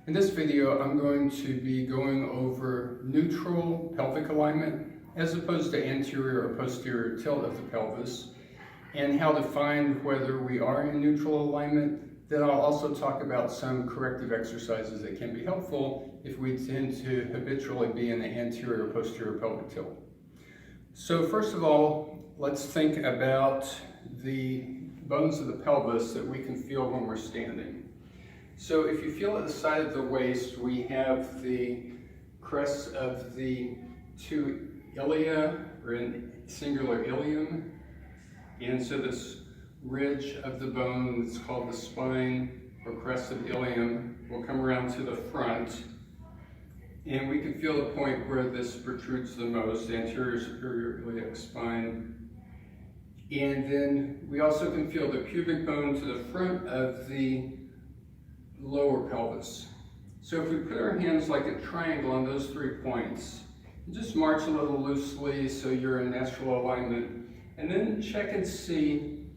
In this video, I'm going to be going over neutral pelvic alignment as opposed to anterior or posterior tilt of the pelvis, and how to find whether we are in neutral alignment. Then I'll also talk about some corrective exercises that can be helpful if we tend to habitually be in the anterior or posterior pelvic tilt. So first of all, let's think about the bones of the pelvis that we can feel when we're standing. So if you feel at the side of the waist, we have the crests of the two ilia, or in singular ilium. And so this ridge of the bone that's called the spine or crest of ilium will come around to the front. And we can feel the point where this protrudes the most, the anterior superior iliac spine. And then we also can feel the pubic bone to the front of the lower pelvis. So if we put our hands like a triangle on those 3 points, and just march a little loosely so you're in natural alignment, and then check and see,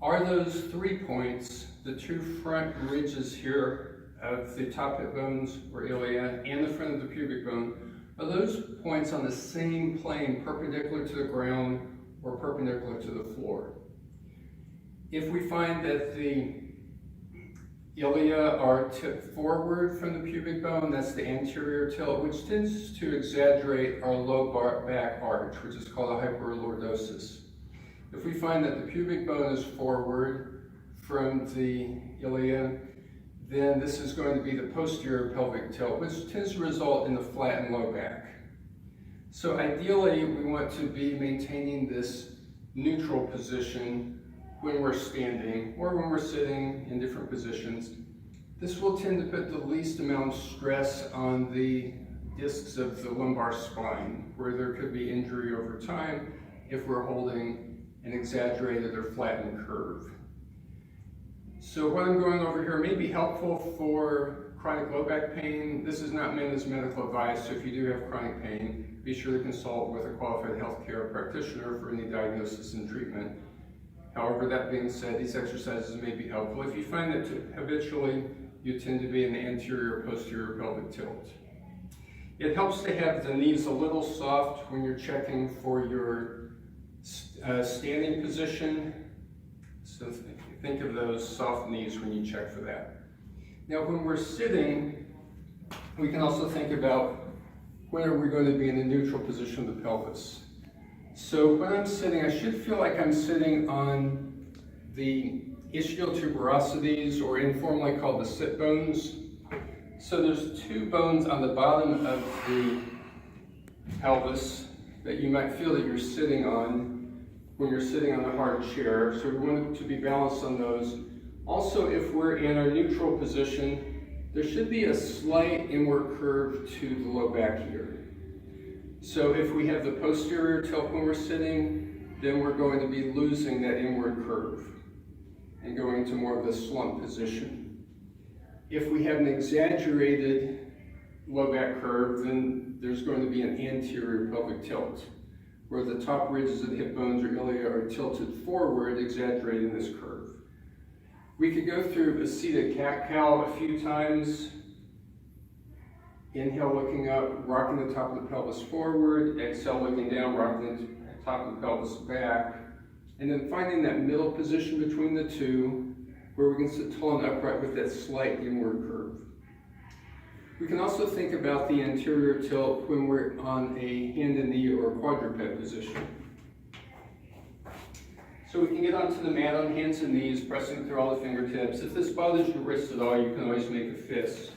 are those 3 points, the 2 front ridges here of the top hip bones or ilia and the front of the pubic bone, are those points on the same plane, perpendicular to the ground or perpendicular to the floor? If we find that the ilia are tipped forward from the pubic bone, that's the anterior tilt, which tends to exaggerate our low back arch, which is called a hyperlordosis. If we find that the pubic bone is forward from the ilia, then this is going to be the posterior pelvic tilt, which tends to result in the flattened low back. So ideally, we want to be maintaining this neutral position when we're standing or when we're sitting in different positions. This will tend to put the least amount of stress on the discs of the lumbar spine, where there could be injury over time if we're holding an exaggerated or flattened curve. So what I'm going over here may be helpful for chronic low back pain. This is not meant as medical advice, so if you do have chronic pain, be sure to consult with a qualified healthcare practitioner for any diagnosis and treatment. However, that being said, these exercises may be helpful if you find that habitually you tend to be in the anterior or posterior pelvic tilt. It helps to have the knees a little soft when you're checking for your standing position. So think of those soft knees when you check for that. Now, when we're sitting, we can also think about when are we going to be in a neutral position of the pelvis. So when I'm sitting, I should feel like I'm sitting on the ischial tuberosities, or informally called the sit bones. So there's 2 bones on the bottom of the pelvis that you might feel that you're sitting on when you're sitting on a hard chair. So we want to be balanced on those. Also, if we're in our neutral position, there should be a slight inward curve to the low back here. So if we have the posterior tilt when we're sitting, then we're going to be losing that inward curve and going to more of a slump position. If we have an exaggerated low back curve, then there's going to be an anterior pelvic tilt, where the top ridges of the hip bones or ilia are tilted forward, exaggerating this curve. We could go through a seated cat-cow a few times. Inhale, looking up, rocking the top of the pelvis forward. Exhale, looking down, rocking the top of the pelvis back. And then finding that middle position between the two, where we can sit tall and upright with that slight inward curve. We can also think about the anterior tilt when we're on a hand and knee or quadruped position. So we can get onto the mat on hands and knees, pressing through all the fingertips. If this bothers your wrist at all, you can always make a fist.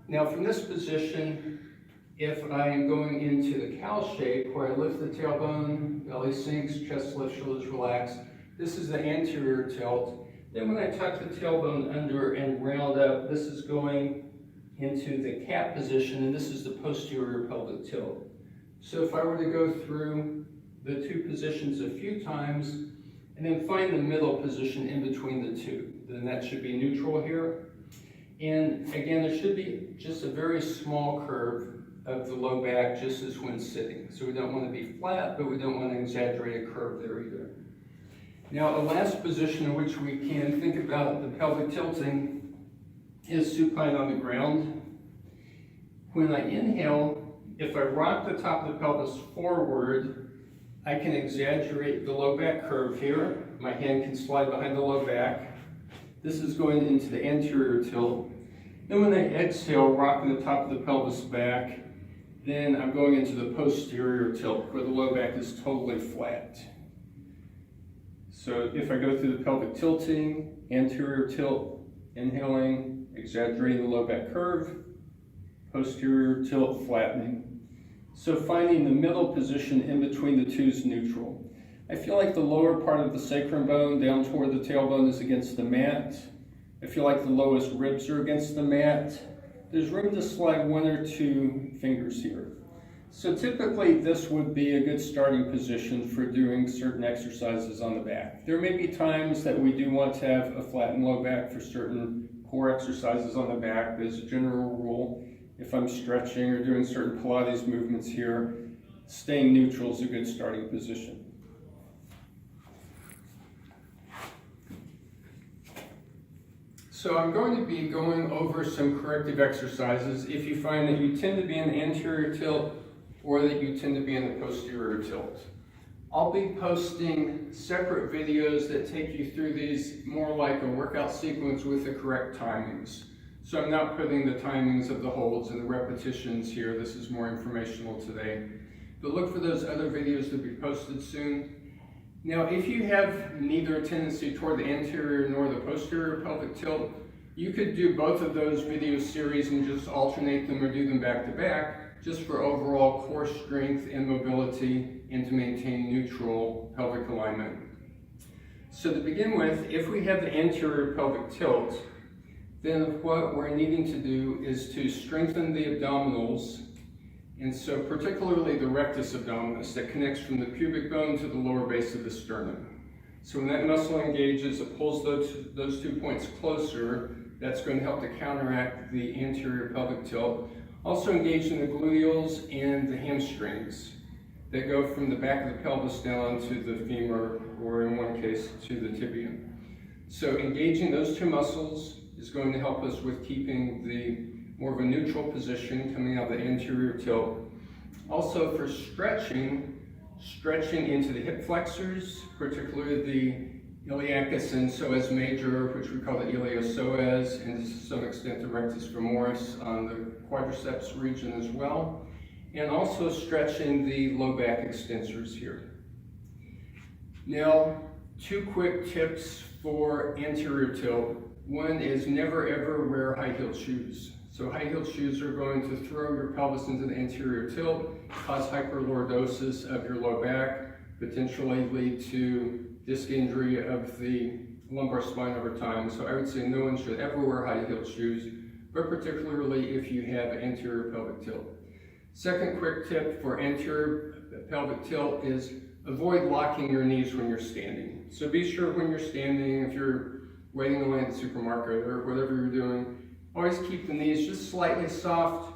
Now from this position, if I am going into the cow shape, where I lift the tailbone, belly sinks, chest lifts, shoulders relax, this is the anterior tilt. Then when I tuck the tailbone under and round up, this is going into the cat position, and this is the posterior pelvic tilt. So if I were to go through the 2 positions a few times, and then find the middle position in between the 2, then that should be neutral here. And again, there should be just a very small curve of the low back, just as when sitting. So we don't want to be flat, but we don't want to exaggerate a curve there either. Now, a last position in which we can think about the pelvic tilting is supine on the ground. When I inhale, if I rock the top of the pelvis forward, I can exaggerate the low back curve here. My hand can slide behind the low back. This is going into the anterior tilt. Then when I exhale, rocking the top of the pelvis back, then I'm going into the posterior tilt, where the low back is totally flat. So if I go through the pelvic tilting, anterior tilt, inhaling, exaggerating the low back curve, posterior tilt, flattening. So finding the middle position in between the two is neutral. I feel like the lower part of the sacrum bone down toward the tailbone is against the mat. I feel like the lowest ribs are against the mat. There's room to slide 1 or 2 fingers here. So typically this would be a good starting position for doing certain exercises on the back. There may be times that we do want to have a flattened low back for certain core exercises on the back, but as a general rule, if I'm stretching or doing certain Pilates movements here, staying neutral is a good starting position. So I'm going to be going over some corrective exercises if you find that you tend to be in the anterior tilt or that you tend to be in the posterior tilt. I'll be posting separate videos that take you through these more like a workout sequence with the correct timings. So I'm not putting the timings of the holds and the repetitions here. This is more informational today. But look for those other videos to be posted soon. Now, if you have neither a tendency toward the anterior nor the posterior pelvic tilt, you could do both of those video series and just alternate them or do them back to back, just for overall core strength and mobility and to maintain neutral pelvic alignment. So to begin with, if we have the anterior pelvic tilt, then what we're needing to do is to strengthen the abdominals, and so particularly the rectus abdominis that connects from the pubic bone to the lower base of the sternum. So when that muscle engages, it pulls those 2 points closer. That's going to help to counteract the anterior pelvic tilt. Also engage in the gluteals and the hamstrings that go from the back of the pelvis down to the femur, or in one case to the tibia. So engaging those 2 muscles is going to help us with keeping the more of a neutral position coming out of the anterior tilt. Also for stretching into the hip flexors, particularly the iliacus and psoas major, which we call the iliopsoas, and to some extent the rectus femoris on the quadriceps region as well. And also stretching the low back extensors here. Now, 2 quick tips for anterior tilt. One is never ever wear high-heeled shoes. So high-heeled shoes are going to throw your pelvis into the anterior tilt, cause hyperlordosis of your low back, potentially lead to disc injury of the lumbar spine over time. So I would say no one should ever wear high-heeled shoes, but particularly if you have anterior pelvic tilt. Second quick tip for anterior pelvic tilt is avoid locking your knees when you're standing. So be sure when you're standing, if you're waiting in line at the supermarket or whatever you're doing, always keep the knees just slightly soft.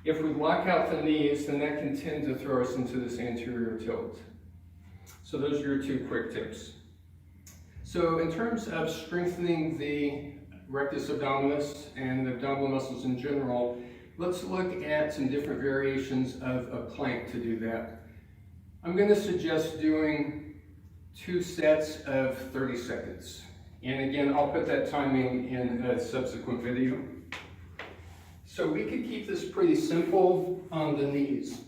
If we lock out the knees, then that can tend to throw us into this anterior tilt. So those are your 2 quick tips. So in terms of strengthening the rectus abdominis and the abdominal muscles in general, let's look at some different variations of a plank to do that. I'm going to suggest doing 2 sets of 30 seconds. And again, I'll put that timing in a subsequent video. So we could keep this pretty simple on the knees.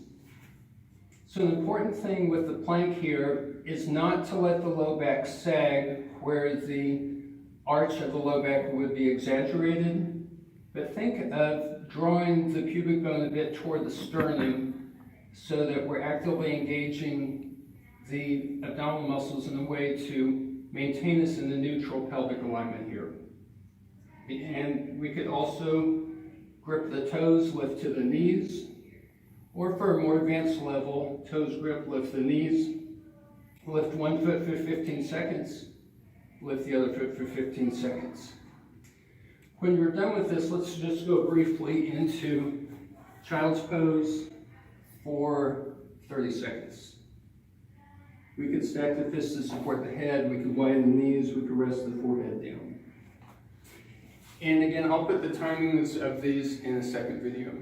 So an important thing with the plank here is not to let the low back sag where the arch of the low back would be exaggerated, but think of drawing the pubic bone a bit toward the sternum so that we're actively engaging the abdominal muscles in a way to maintain us in the neutral pelvic alignment here. And we could also grip the toes, lift to the knees, or for a more advanced level, toes grip, lift the knees, lift 1 foot for 15 seconds, lift the other foot for 15 seconds. When you're done with this, let's just go briefly into child's pose for 30 seconds. We could stack the fists to support the head, we could widen the knees, we could rest the forehead down. And again, I'll put the timings of these in a second video.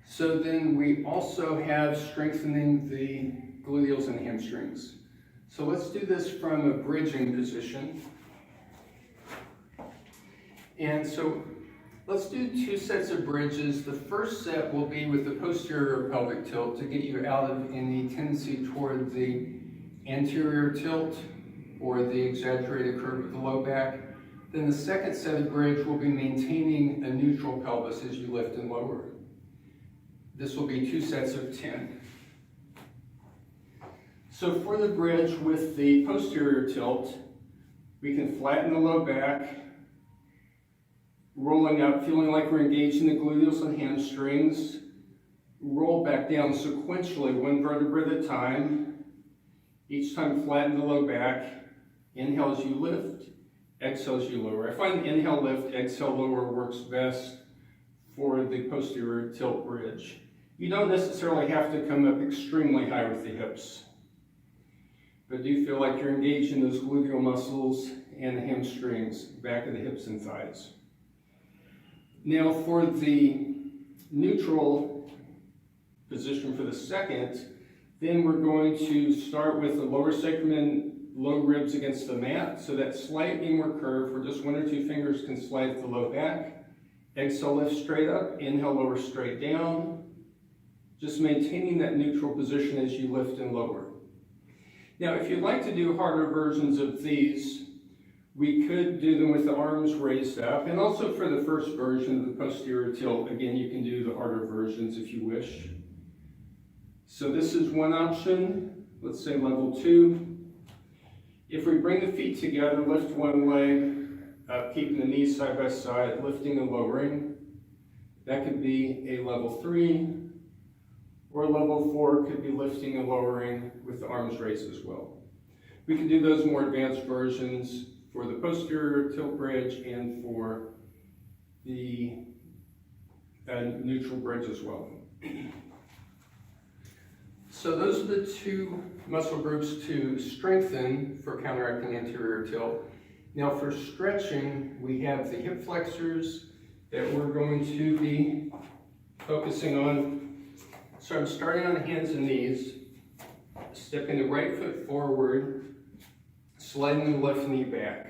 So then we also have strengthening the gluteals and hamstrings. So let's do this from a bridging position. And so let's do 2 sets of bridges. The first set will be with the posterior pelvic tilt to get you out of any tendency toward the anterior tilt or the exaggerated curve of the low back. Then the second set of bridge will be maintaining a neutral pelvis as you lift and lower. This will be 2 sets of 10. So for the bridge with the posterior tilt, we can flatten the low back, rolling up, feeling like we're engaging the gluteals and hamstrings, roll back down sequentially 1 vertebra at a time. Each time flatten the low back, inhale as you lift, exhale as you lower. I find inhale lift, exhale lower works best for the posterior tilt bridge. You don't necessarily have to come up extremely high with the hips, but do feel like you're engaging those gluteal muscles and the hamstrings, back of the hips and thighs. Now for the neutral position for the second, then we're going to start with the lower sacrum and low ribs against the mat. So that slight inward curve where just 1 or 2 fingers can slide the low back. Exhale, lift straight up. Inhale, lower straight down. Just maintaining that neutral position as you lift and lower. Now, if you'd like to do harder versions of these, we could do them with the arms raised up. And also for the first version of the posterior tilt, again, you can do the harder versions if you wish. So this is one option. Let's say level 2. If we bring the feet together, lift one leg up, keeping the knees side by side, lifting and lowering. That could be a level 3, or level 4 could be lifting and lowering with the arms raised as well. We can do those more advanced versions for the posterior tilt bridge and for the neutral bridge as well. So those are the 2 muscle groups to strengthen for counteracting anterior tilt. Now for stretching, we have the hip flexors that we're going to be focusing on. So I'm starting on the hands and knees, stepping the right foot forward, sliding the left knee back.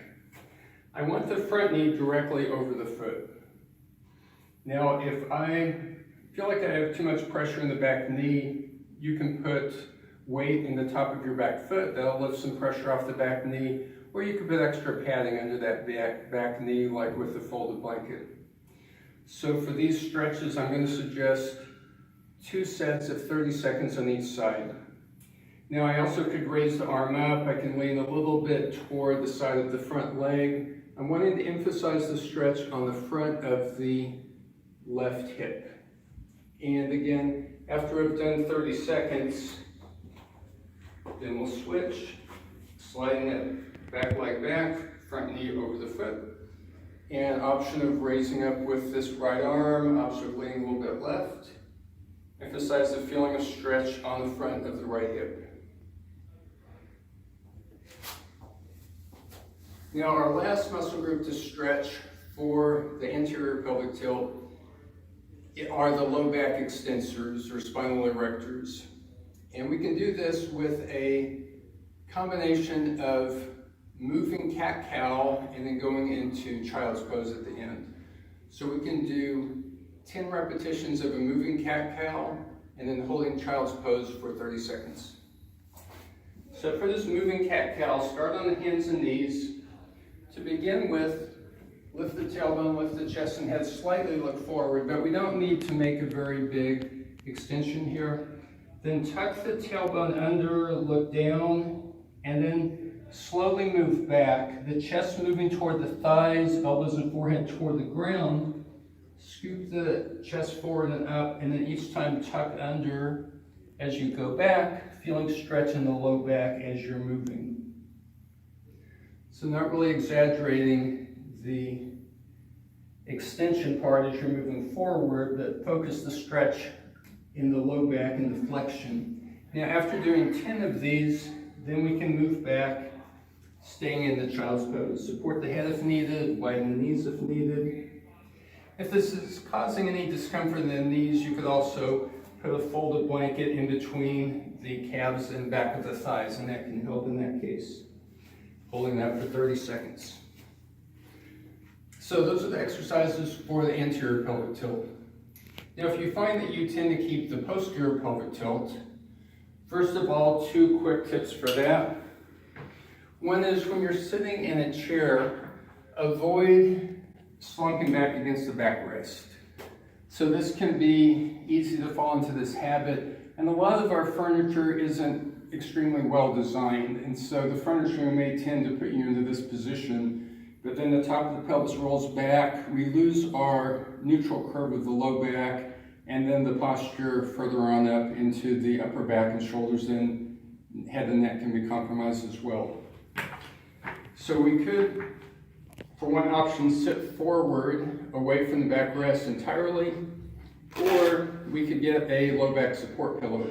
I want the front knee directly over the foot. Now if I feel like I have too much pressure in the back knee, you can put weight in the top of your back foot. That'll lift some pressure off the back knee, or you can put extra padding under that back knee, like with the folded blanket. So for these stretches, I'm going to suggest 2 sets of 30 seconds on each side. Now I also could raise the arm up. I can lean a little bit toward the side of the front leg. I'm wanting to emphasize the stretch on the front of the left hip. And again, after I've done 30 seconds, then we'll switch, sliding that back leg back, front knee over the foot, and option of raising up with this right arm, option of leaning a little bit left. Emphasize the feeling of stretch on the front of the right hip. Now our last muscle group to stretch for the anterior pelvic tilt are the low back extensors or spinal erectors. And we can do this with a combination of moving cat-cow and then going into child's pose at the end. So we can do 10 repetitions of a moving cat-cow and then holding child's pose for 30 seconds. So for this moving cat-cow, start on the hands and knees. To begin with, lift the tailbone, lift the chest and head, slightly look forward, but we don't need to make a very big extension here. Then tuck the tailbone under, look down, and then slowly move back. The chest moving toward the thighs, elbows and forehead toward the ground. Scoop the chest forward and up, and then each time tuck under as you go back, feeling stretch in the low back as you're moving. So not really exaggerating the extension part as you're moving forward, but focus the stretch in the low back and the flexion. Now after doing 10 of these, then we can move back Staying in the child's pose. Support the head if needed, widen the knees if needed. If this is causing any discomfort in the knees, you could also put a folded blanket in between the calves and back of the thighs, and that can help in that case. Holding that for 30 seconds. So those are the exercises for the anterior pelvic tilt. Now, if you find that you tend to keep the posterior pelvic tilt, first of all, 2 quick tips for that. One is when you're sitting in a chair, avoid slumping back against the backrest. So this can be easy to fall into this habit, and a lot of our furniture isn't extremely well designed, and so the furniture may tend to put you into this position, but then the top of the pelvis rolls back, we lose our neutral curve of the low back, and then the posture further on up into the upper back and shoulders, and head and neck can be compromised as well. So we could, for one option, sit forward away from the backrest entirely, or we could get a low back support pillow.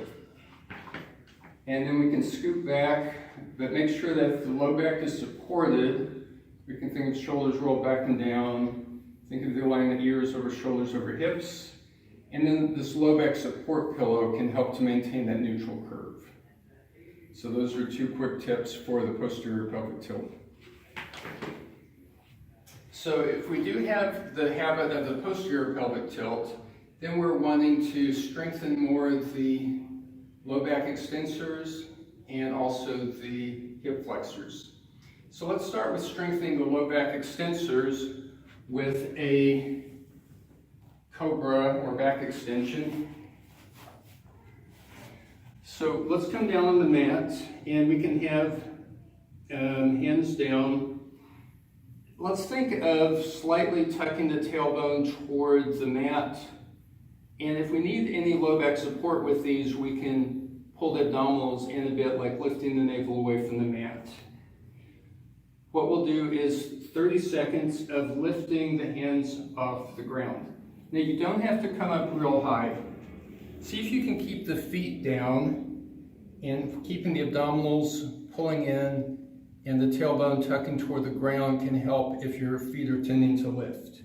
And then we can scoop back, but make sure that if the low back is supported, we can think of shoulders rolled back and down, think of the alignment ears over shoulders over hips, and then this low back support pillow can help to maintain that neutral curve. So those are 2 quick tips for the posterior pelvic tilt. So if we do have the habit of the posterior pelvic tilt, then we're wanting to strengthen more the low back extensors and also the hip flexors. So let's start with strengthening the low back extensors with a Cobra or back extension. So let's come down on the mat, and we can have hands down. Let's think of slightly tucking the tailbone towards the mat. And if we need any low back support with these, we can pull the abdominals in a bit, like lifting the navel away from the mat. What we'll do is 30 seconds of lifting the hands off the ground. Now, you don't have to come up real high. See if you can keep the feet down and keeping the abdominals pulling in and the tailbone tucking toward the ground can help if your feet are tending to lift.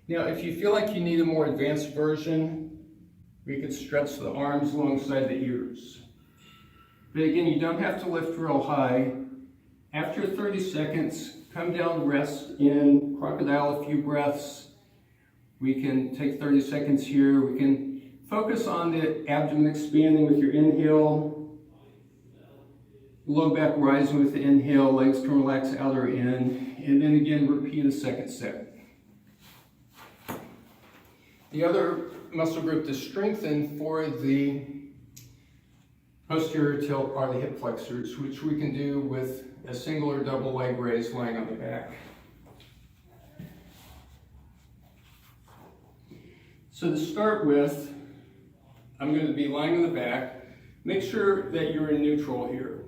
Now, if you feel like you need a more advanced version, we could stretch the arms alongside the ears. But again, you don't have to lift real high. After 30 seconds, come down, rest in crocodile a few breaths. We can take 30 seconds here. We can focus on the abdomen expanding with your inhale, low back rising with the inhale, legs can relax out or in, and then again repeat a second set. The other muscle group to strengthen for the posterior tilt are the hip flexors, which we can do with a single or double leg raise lying on the back. So to start with, I'm going to be lying on the back. Make sure that you're in neutral here.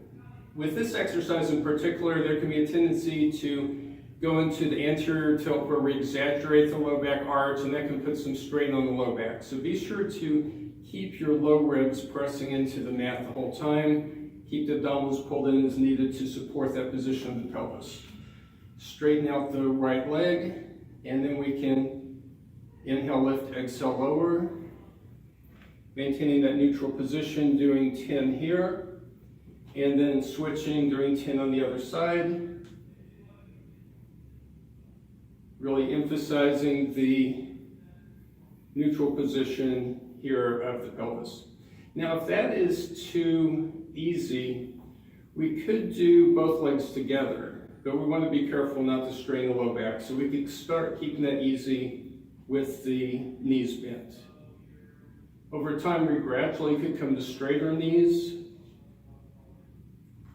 With this exercise in particular, there can be a tendency to go into the anterior tilt where we exaggerate the low back arch, and that can put some strain on the low back. So be sure to keep your low ribs pressing into the mat the whole time. Keep the abdominals pulled in as needed to support that position of the pelvis. Straighten out the right leg, and then we can inhale, lift, exhale, lower. Maintaining that neutral position, doing 10 here, and then switching, doing 10 on the other side. Really emphasizing the neutral position here of the pelvis. Now, if that is too easy, we could do both legs together, but we want to be careful not to strain the low back. So we could start keeping that easy with the knees bent. Over time, we gradually could come to straighter knees.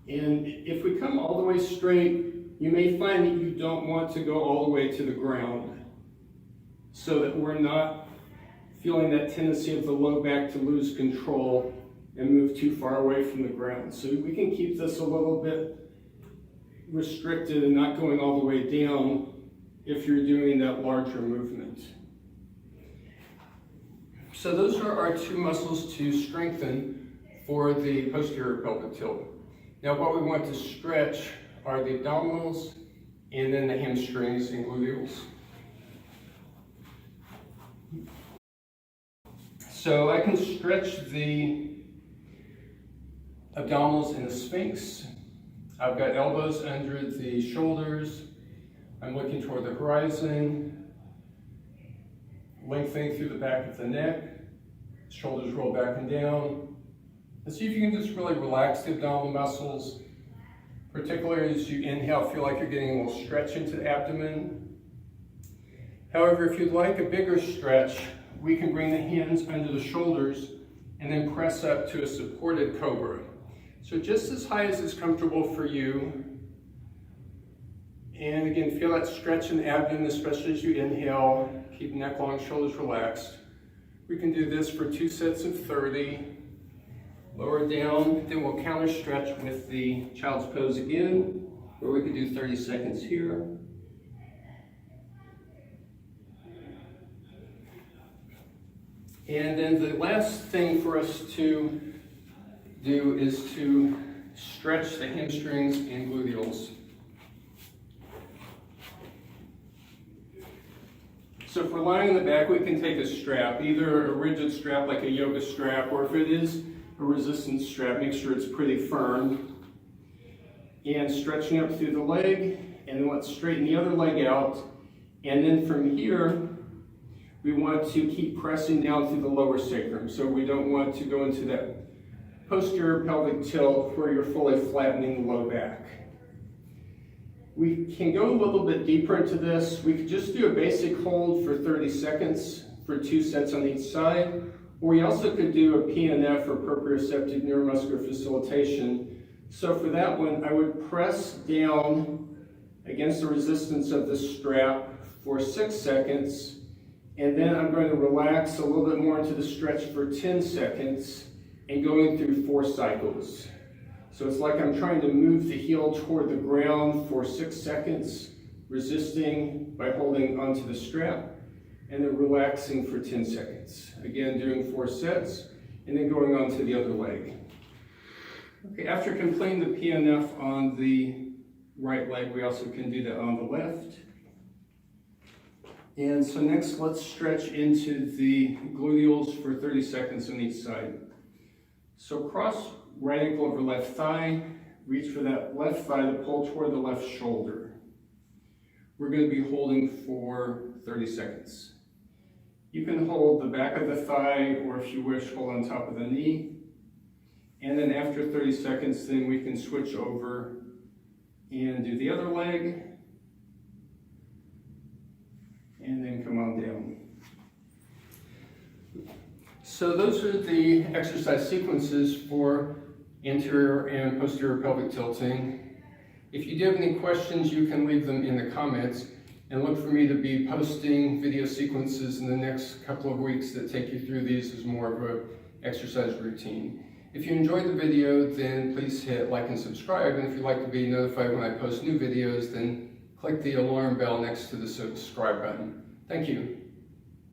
And if we come all the way straight, you may find that you don't want to go all the way to the ground, so that we're not feeling that tendency of the low back to lose control and move too far away from the ground. So we can keep this a little bit restricted and not going all the way down if you're doing that larger movement. So those are our 2 muscles to strengthen for the posterior pelvic tilt. Now what we want to stretch are the abdominals and then the hamstrings and gluteals. So I can stretch the abdominals in the Sphinx. I've got elbows under the shoulders. I'm looking toward the horizon, lengthening through the back of the neck. Shoulders roll back and down. And see if you can just really relax the abdominal muscles, particularly as you inhale, feel like you're getting a little stretch into the abdomen. However, if you'd like a bigger stretch, we can bring the hands under the shoulders and then press up to a supported cobra. So just as high as is comfortable for you. And again, feel that stretch in the abdomen, especially as you inhale. Keep neck long, shoulders relaxed. We can do this for 2 sets of 30. Lower down, then we'll counter stretch with the child's pose again, where we could do 30 seconds here. And then the last thing for us to do is to stretch the hamstrings and gluteals. So if we're lying on the back, we can take a strap, either a rigid strap like a yoga strap, or if it is a resistance strap, make sure it's pretty firm. And stretching up through the leg, and then let's straighten the other leg out. And then from here, we want to keep pressing down through the lower sacrum. So we don't want to go into that posterior pelvic tilt where you're fully flattening the low back. We can go a little bit deeper into this. We could just do a basic hold for 30 seconds for 2 sets on each side. Or we also could do a PNF or proprioceptive neuromuscular facilitation. So for that one, I would press down against the resistance of the strap for 6 seconds. And then I'm going to relax a little bit more into the stretch for 10 seconds and going through 4 cycles. So it's like I'm trying to move the heel toward the ground for 6 seconds, resisting by holding onto the strap, and then relaxing for 10 seconds. Again, doing 4 sets, and then going on to the other leg. Okay, after completing the PNF on the right leg, we also can do that on the left. And so next, let's stretch into the gluteals for 30 seconds on each side. So cross right ankle over left thigh, reach for that left thigh to pull toward the left shoulder. We're going to be holding for 30 seconds. You can hold the back of the thigh, or if you wish, hold on top of the knee. And then after 30 seconds, then we can switch over and do the other leg. And then come on down. So those are the exercise sequences for anterior and posterior pelvic tilting. If you do have any questions, you can leave them in the comments, and look for me to be posting video sequences in the next couple of weeks that take you through these as more of an exercise routine. If you enjoyed the video, then please hit like and subscribe, and if you'd like to be notified when I post new videos, then click the alarm bell next to the subscribe button. Thank you.